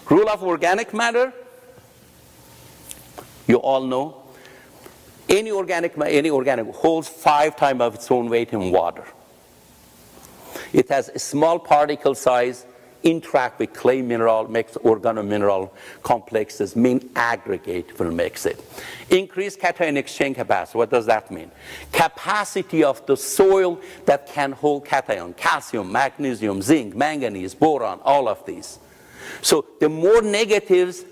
Rule of organic matter, you all know, any organic holds 5 times of its own weight in water. It has a small particle size, interact with clay mineral, makes organomineral complexes, mean aggregate will makes it. Increased cation exchange capacity, what does that mean? Capacity of the soil that can hold cation, calcium, magnesium, zinc, manganese, boron, all of these. So the more negatives,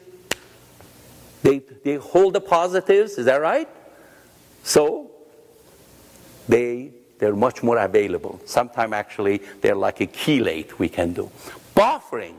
they hold the positives, is that right? So they're much more available. Sometimes actually they're like a chelate we can do. Buffering.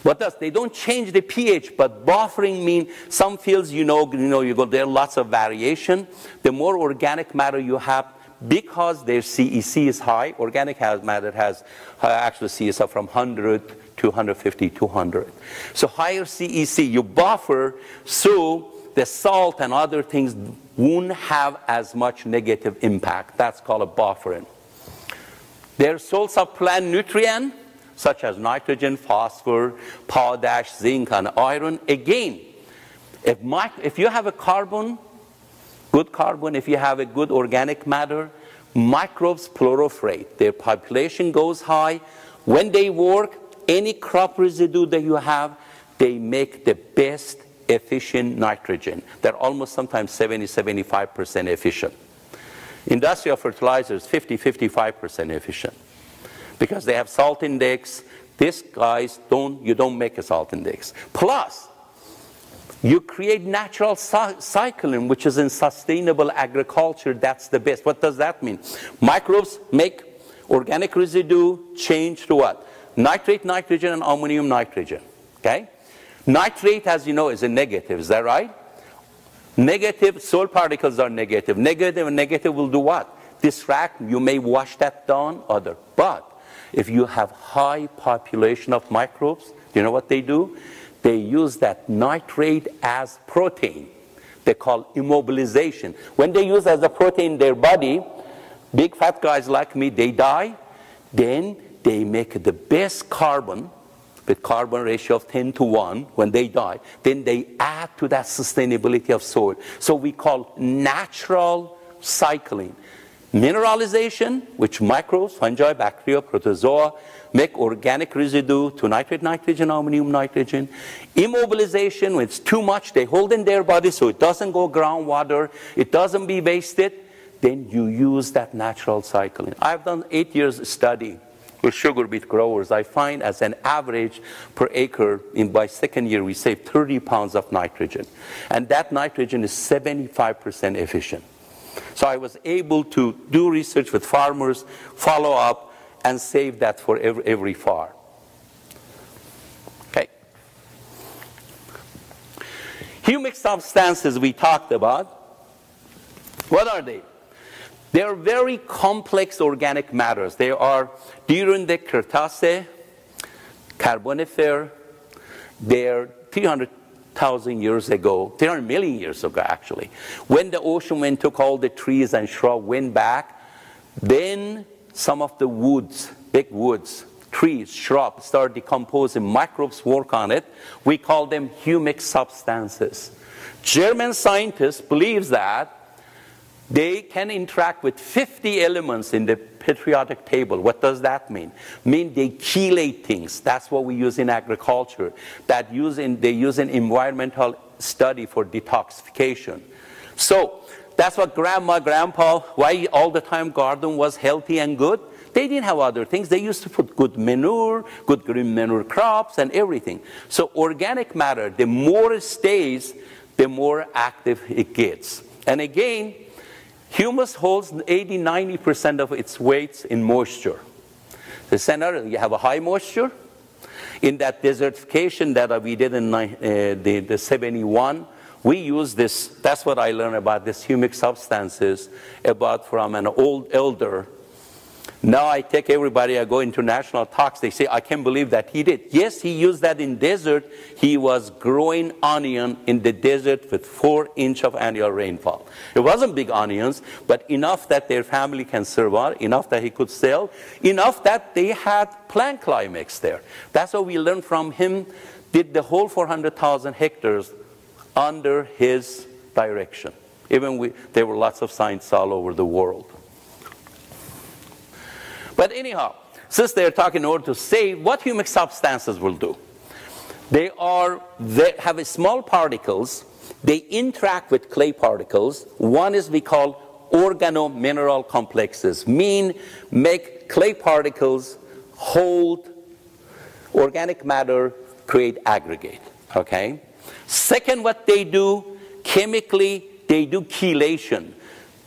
What does? They don't change the pH, but buffering means some fields, you go there are lots of variation. The more organic matter you have, because their CEC is high, organic matter has actually CEC from 100 to 150, 200. So higher CEC, you buffer so the salt and other things won't have as much negative impact. That's called a buffering. There are sources of plant nutrient, such as nitrogen, phosphorus, potash, zinc, and iron. Again, if you have a good carbon, if you have a good organic matter, microbes proliferate. Their population goes high. When they work, any crop residue that you have, they make the best efficient nitrogen. They're almost sometimes 70–75% efficient. Industrial fertilizers, 50–55% efficient. Because they have salt index. These guys you don't make a salt index. Plus, you create natural cycling, which is in sustainable agriculture. That's the best. What does that mean? Microbes make organic residue change to what? Nitrate, nitrogen, and ammonium nitrogen. Okay? Nitrate, as you know, is a negative. Is that right? Negative, soil particles are negative. Negative and negative will do what? Distract. You may wash that down, But if you have high population of microbes, do you know what they do? They use that nitrate as protein. They call immobilization. When they use as a protein in their body, big fat guys like me, they die. Then they make the best carbon with carbon ratio of 10:1 when they die. Then they add to that sustainability of soil. So we call natural cycling. Mineralization, which microbes, fungi, bacteria, protozoa, make organic residue to nitrate, nitrogen, ammonium, nitrogen. Immobilization, when it's too much, they hold in their body so it doesn't go groundwater, it doesn't be wasted. Then you use that natural cycling. I've done 8 years study with sugar beet growers. I find as an average per acre, by second year, we save 30 pounds of nitrogen. And that nitrogen is 75% efficient. So I was able to do research with farmers, follow up, and save that for every farm. Okay. Humic substances we talked about. What are they? They are very complex organic matters. They are during the Cretaceous, Carboniferous. They're 300,000 years ago, 300 million years ago actually. When the ocean wind took all the trees and shrubs, went back, then some of the woods, big woods, trees, shrubs start decomposing. Microbes work on it. We call them humic substances. German scientists believe that they can interact with 50 elements in the periodic table. What does that mean? Mean they chelate things. That's what we use in agriculture. They use in environmental study for detoxification. So that's what grandma, grandpa, why all the time garden was healthy and good. They didn't have other things. They used to put good manure, good green manure crops and everything. So organic matter, the more it stays, the more active it gets. And again, humus holds 80–90% of its weight in moisture. The center, you have a high moisture. In that desertification that we did in the 71, we use this. That's what I learned about this humic substances, about from an old elder Now I take everybody, I go international talks, they say, I can't believe that he did. Yes, he used that in desert. He was growing onion in the desert with 4 inches of annual rainfall. It wasn't big onions, but enough that their family can survive, enough that he could sell, enough that they had plant climax there. That's what we learned from him, did the whole 400,000 hectares under his direction. Even there were lots of science all over the world. But anyhow, since they're talking in order to save, what humic substances will do? They have small particles. They interact with clay particles. One is we call organo-mineral complexes, make clay particles hold organic matter, create aggregate. Okay. Second, what they do chemically, they do chelation.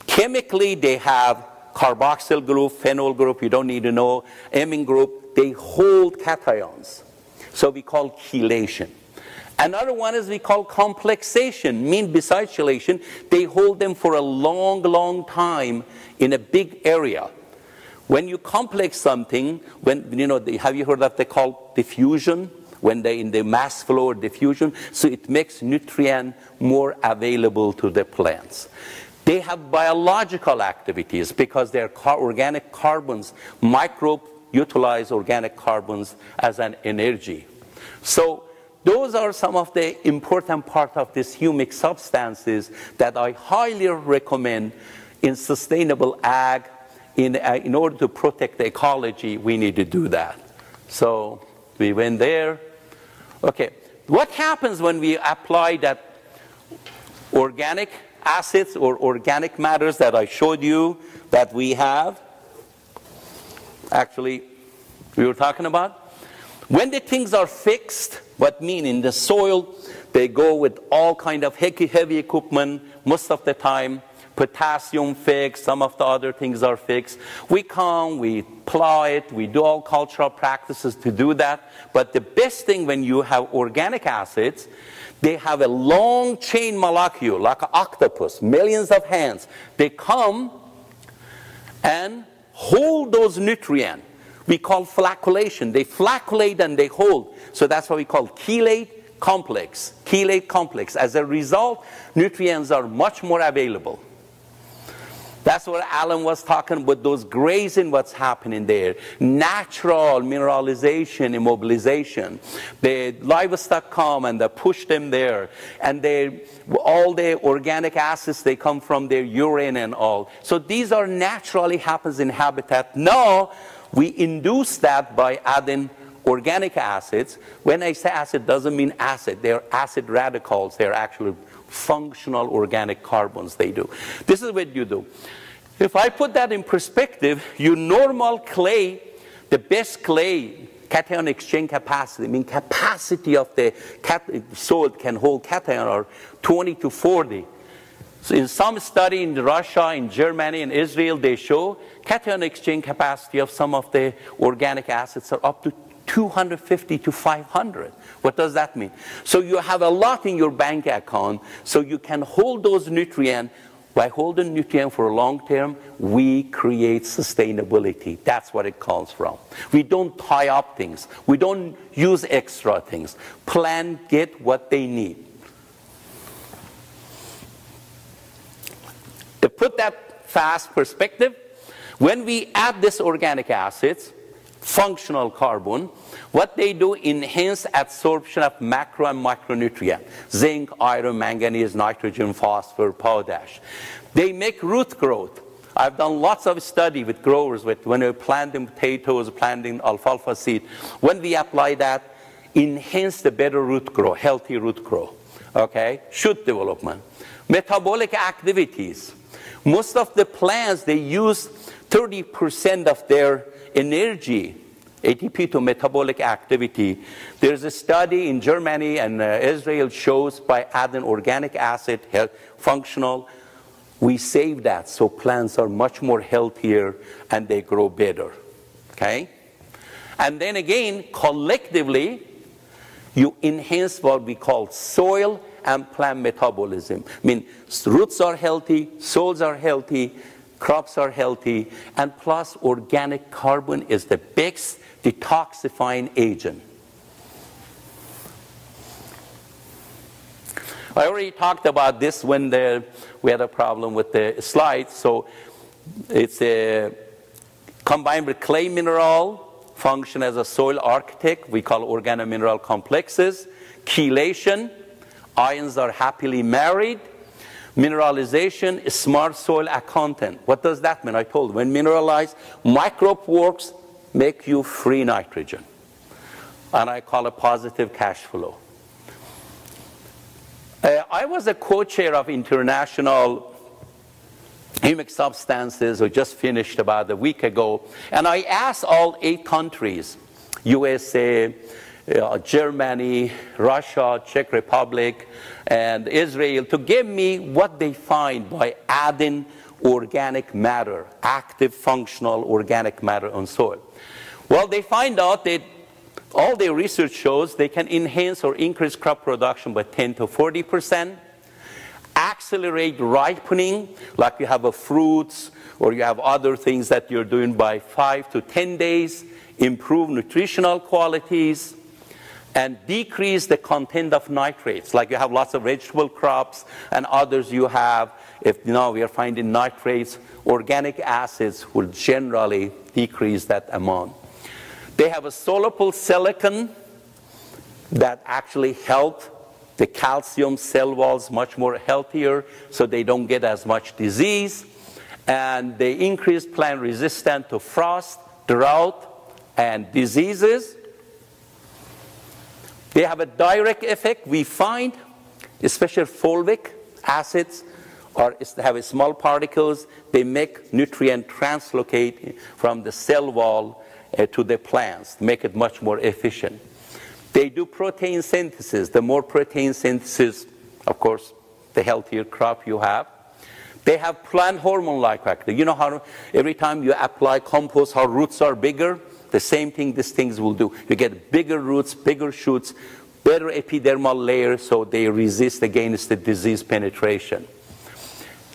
Chemically, they have carboxyl group, phenol group, you don't need to know, amine group, they hold cations. So we call chelation. Another one is we call complexation, besides chelation, they hold them for a long, long time in a big area. When you complex something, have you heard that they call diffusion? When they're in the mass flow or diffusion, so it makes nutrient more available to the plants. They have biological activities because they're organic carbons. Microbes utilize organic carbons as an energy. So those are some of the important parts of these humic substances that I highly recommend in sustainable ag. In order to protect the ecology, we need to do that. So we went there. Okay, what happens when we apply that organic acids or organic matters that I showed you that we have? Actually, we were talking about. When the things are fixed, what mean in the soil, they go with all kind of heavy equipment most of the time. Potassium fixed, some of the other things are fixed. We come, we plow it, we do all cultural practices to do that. But the best thing when you have organic acids, they have a long chain molecule, like an octopus, millions of hands. They come and hold those nutrients. We call flocculation. They flocculate and they hold. So that's what we call chelate complex. Chelate complex. As a result, nutrients are much more available. That's what Alan was talking about, those grazing, what's happening there. Natural mineralization, immobilization. The livestock come and they push them there. And all the organic acids, they come from their urine and all. So these are naturally happens in habitat. Now, we induce that by adding organic acids. When I say acid, doesn't mean acid. They're acid radicals. They're actually functional organic carbons they do. This is what you do. If I put that in perspective, your normal clay, the best clay, cation exchange capacity, capacity of the soil can hold cation are 20 to 40. So in some study in Russia, in Germany, in Israel, they show cation exchange capacity of some of the organic acids are up to 250 to 500. What does that mean? So you have a lot in your bank account, so you can hold those nutrients. By holding nutrients for a long term, we create sustainability. That's what it comes from. We don't tie up things. We don't use extra things. Plants get what they need. To put that fast perspective, when we add this organic acids, functional carbon, what they do enhance absorption of macro and micronutrients, zinc, iron, manganese, nitrogen, phosphorus, potash. They make root growth. I've done lots of study with growers when they're planting potatoes, planting alfalfa seed. When we apply that, enhance the better root growth, healthy root growth, okay? Shoot development. Metabolic activities. Most of the plants, they use 30% of their energy, ATP, to metabolic activity. There's a study in Germany and Israel shows by adding organic acid, functional, we save that. So plants are much more healthier and they grow better. Okay? And then again, collectively, you enhance what we call soil and plant metabolism. Roots are healthy, soils are healthy, crops are healthy, and plus organic carbon is the biggest detoxifying agent. I already talked about this when we had a problem with the slides. So it's combined with clay mineral, function as a soil architect. We call organomineral complexes. Chelation, ions are happily married. Mineralization is smart soil accountant. What does that mean? I told you, when mineralized, microbe works make you free nitrogen. And I call it positive cash flow. I was a co-chair of international humic substances, who just finished about a week ago, and I asked all 8 countries, USA, Germany, Russia, Czech Republic, and Israel, to give me what they find by adding organic matter, active functional organic matter on soil. Well, they find out that all their research shows they can enhance or increase crop production by 10 to 40%, accelerate ripening, like you have a fruits or you have other things that you're doing by 5 to 10 days, improve nutritional qualities, and decrease the content of nitrates. Like you have lots of vegetable crops and others you have, if now we are finding nitrates, organic acids will generally decrease that amount. They have a soluble silicon that actually help the calcium cell walls much more healthier so they don't get as much disease. And they increase plant resistance to frost, drought, and diseases. They have a direct effect. We find, especially fulvic acids, have small particles. They make nutrient translocate from the cell wall to the plants, make it much more efficient. They do protein synthesis. The more protein synthesis, of course, the healthier crop you have. They have plant hormone-like activity. You know how every time you apply compost, how roots are bigger? The same thing these things will do. You get bigger roots, bigger shoots, better epidermal layer, so they resist against the disease penetration.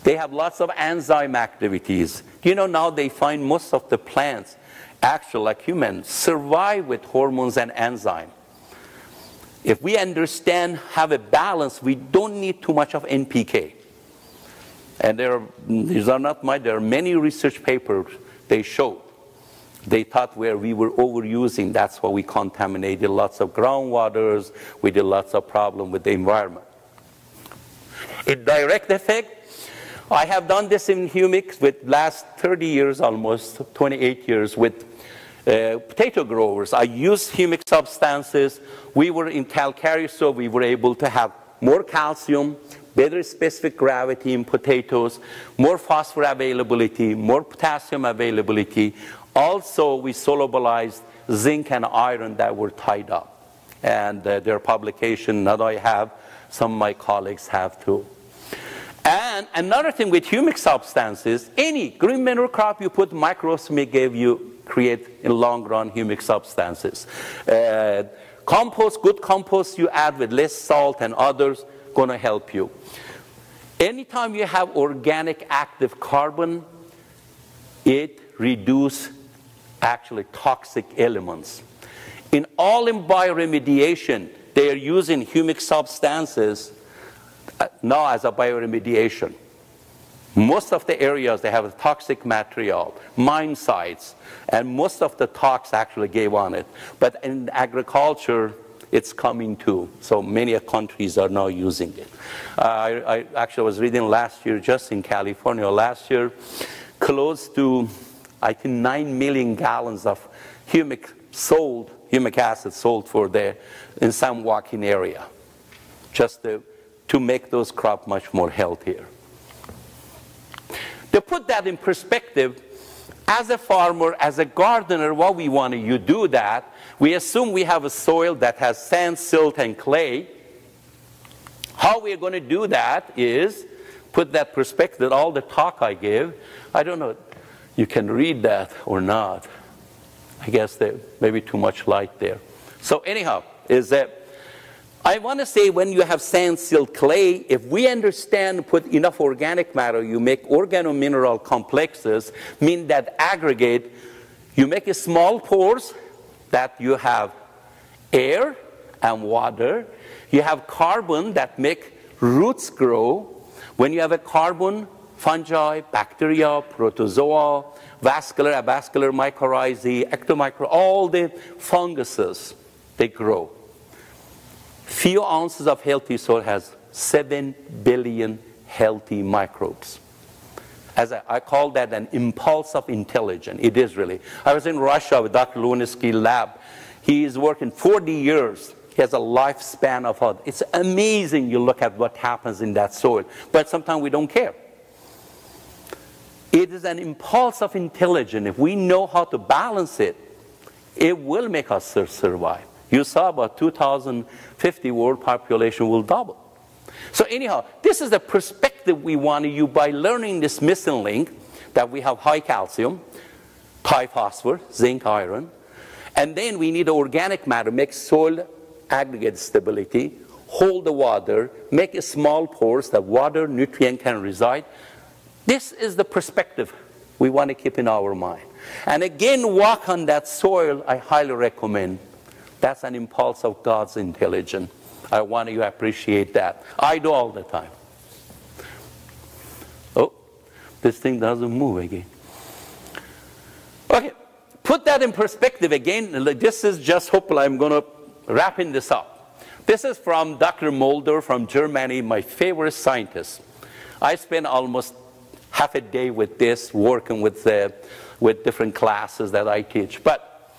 They have lots of enzyme activities. You know, now they find most of the plants, actually like humans, survive with hormones and enzymes. If we understand, have a balance, we don't need too much of NPK. And these are not mine, there are many research papers they show. They thought where we were overusing, that's why we contaminated lots of groundwaters, we did lots of problems with the environment. In direct effect, I have done this in humics with last 30 years, almost 28 years with potato growers. I used humic substances. We were in calcareous, so we were able to have more calcium, better specific gravity in potatoes, more phosphorus availability, more potassium availability. Also, we solubilized zinc and iron that were tied up. And their publication, not I have, some of my colleagues have too. And another thing with humic substances, any green manure crop you put, microhumic gave you create in long run humic substances. Compost, good compost you add with less salt and others, going to help you. Anytime you have organic active carbon, it reduces actually toxic elements. In all in bioremediation, they are using humic substances now as a bioremediation. Most of the areas, they have a toxic material, mine sites, and most of the talks actually gave on it. But in agriculture, it's coming too. So many countries are now using it. I actually was reading last year, just in California last year, close to, I think, 9 million gallons of humic acid sold for there in some walking area, just to make those crops much more healthier. To put that in perspective, as a farmer, as a gardener, what we want to do that, we assume we have a soil that has sand, silt, and clay. How we're going to do that is put that perspective, all the talk I give. I don't know, you can read that or not. I guess there may be too much light there. So anyhow, is that I want to say when you have sand, silt, clay, if we understand put enough organic matter, you make organomineral complexes, mean that aggregate, you make a small pores that you have air and water. You have carbon that make roots grow. When you have a carbon, fungi, bacteria, protozoa, vascular, avascular mycorrhizae, ectomycorrhizae, all the funguses, they grow. Few ounces of healthy soil has 7 billion healthy microbes. As I call that an impulse of intelligence. It is really. I was in Russia with Dr. Lewinsky's lab. He is working 40 years. He has a lifespan of, it's amazing you look at what happens in that soil. But sometimes we don't care. It is an impulse of intelligence. If we know how to balance it, it will make us survive. You saw about 2050 world population will double. So anyhow, this is the perspective we want to use by learning this missing link that we have high calcium, high phosphorus, zinc, iron. And then we need organic matter, make soil aggregate stability, hold the water, make a small pores that water, nutrient can reside. This is the perspective we want to keep in our mind. And again, walk on that soil, I highly recommend. That's an impulse of God's intelligence. I want you to appreciate that. I do all the time. Oh, this thing doesn't move again. Okay, put that in perspective again. This is just, hopefully I'm going to wrapping this up. This is from Dr. Mulder from Germany, my favorite scientist. I spent almost half a day with this, working with different classes that I teach. But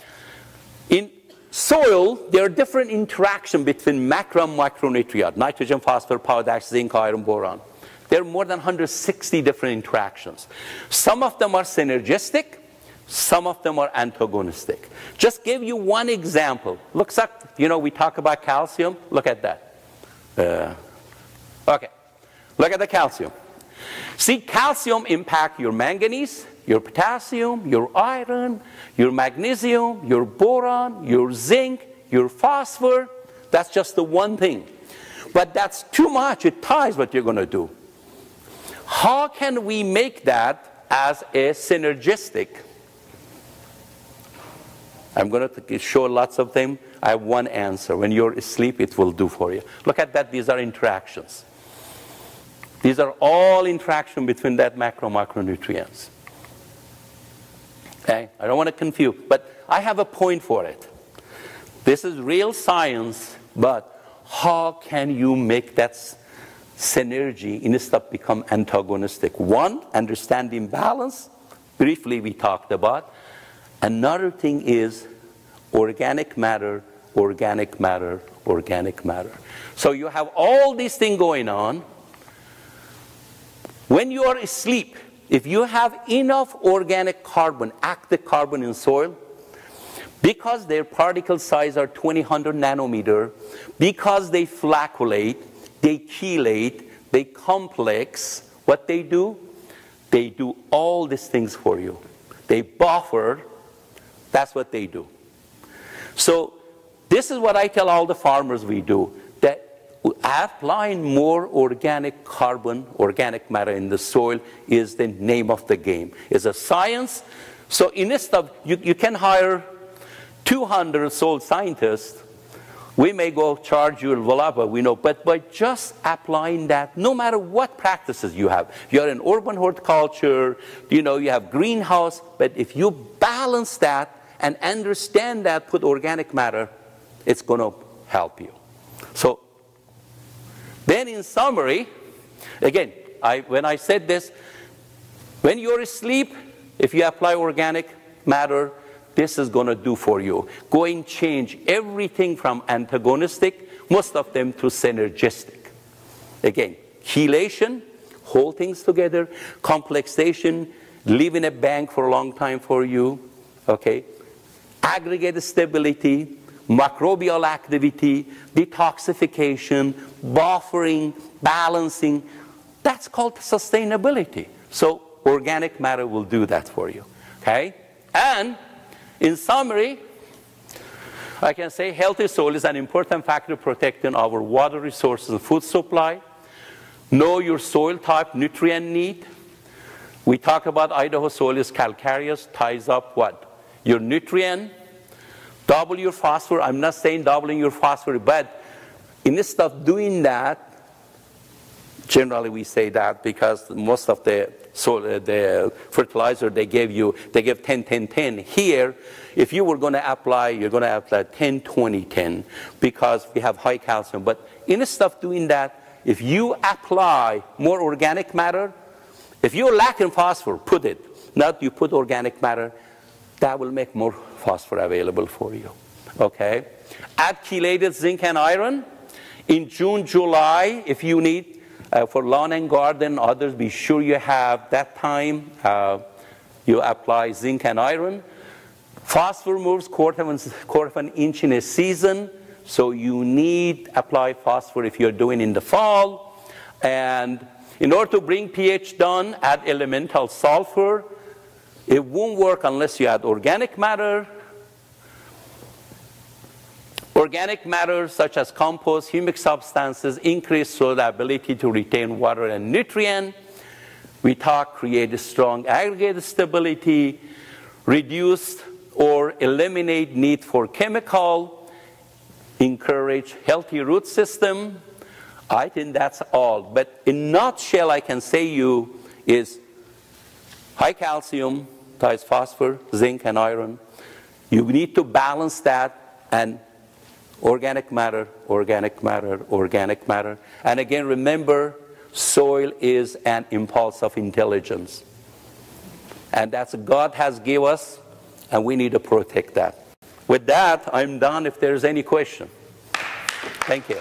in soil, there are different interactions between macro and micronutrient, nitrogen, phosphorus, potash, zinc, iron, boron. There are more than 160 different interactions. Some of them are synergistic, some of them are antagonistic. Just give you one example. Looks like, we talk about calcium. Look at that. Okay, look at the calcium. See, calcium impact your manganese, your potassium, your iron, your magnesium, your boron, your zinc, your phosphor. That's just the one thing. But that's too much. It ties what you're going to do. How can we make that as a synergistic? I'm going to show lots of them. I have one answer. When you're asleep, it will do for you. Look at that. These are interactions. These are all interactions between that macronutrients. Okay? I don't want to confuse, but I have a point for it. This is real science, but how can you make that synergy instead of become antagonistic? One, understanding balance. Briefly, we talked about. Another thing is organic matter, organic matter, organic matter. So you have all these things going on. When you are asleep, if you have enough organic carbon, active carbon in soil, because their particle size are 2000 nanometer, because they flocculate, they chelate, they complex, what they do all these things for you. They buffer. That's what they do. So this is what I tell all the farmers we do, that applying more organic carbon, organic matter in the soil is the name of the game. It's a science. So instead of, you can hire 200 soil scientists. We may go charge you whatever, we know, but by just applying that, no matter what practices you have, you're in urban horticulture, you have greenhouse, but if you balance that and understand that, put organic matter, it's going to help you. So then in summary, again, when I said this, when you're asleep, if you apply organic matter, this is going to do for you. Going change everything from antagonistic, most of them to synergistic. Again, chelation, hold things together. Complexation, leave in a bank for a long time for you. Okay. Aggregate stability, microbial activity, detoxification, buffering, balancing. That's called sustainability. So organic matter will do that for you. Okay. And in summary, I can say healthy soil is an important factor protecting our water resources and food supply. Know your soil type, nutrient need. We talk about Idaho soil is calcareous, ties up what? Your nutrient. Double your phosphorus. I'm not saying doubling your phosphorus, but instead of doing that, generally we say that because most of the soil, the fertilizer they give 10, 10, 10. Here, if you were going to apply, you're going to apply 10, 20, 10 because we have high calcium. But instead of doing that, if you apply more organic matter, if you're lacking phosphorus, put it. Not you put organic matter, that will make more phosphorus available for you. Okay? Add chelated zinc and iron. In June, July, if you need, for lawn and garden, others, be sure you have that time. You apply zinc and iron. Phosphorus moves quarter of an inch in a season, so you need apply phosphorus if you're doing in the fall. And in order to bring pH down, add elemental sulfur. It won't work unless you add organic matter. Organic matter such as compost, humic substances increase soil ability to retain water and nutrient. We talk create strong aggregate stability, reduce or eliminate need for chemical, encourage healthy root system. I think that's all. But in a nutshell, I can say you is high calcium, ties phosphorus, zinc, and iron. You need to balance that and organic matter, organic matter, organic matter. And again, remember, soil is an impulse of intelligence. And that's what God has given us, and we need to protect that. With that, I'm done if there's any question. Thank you.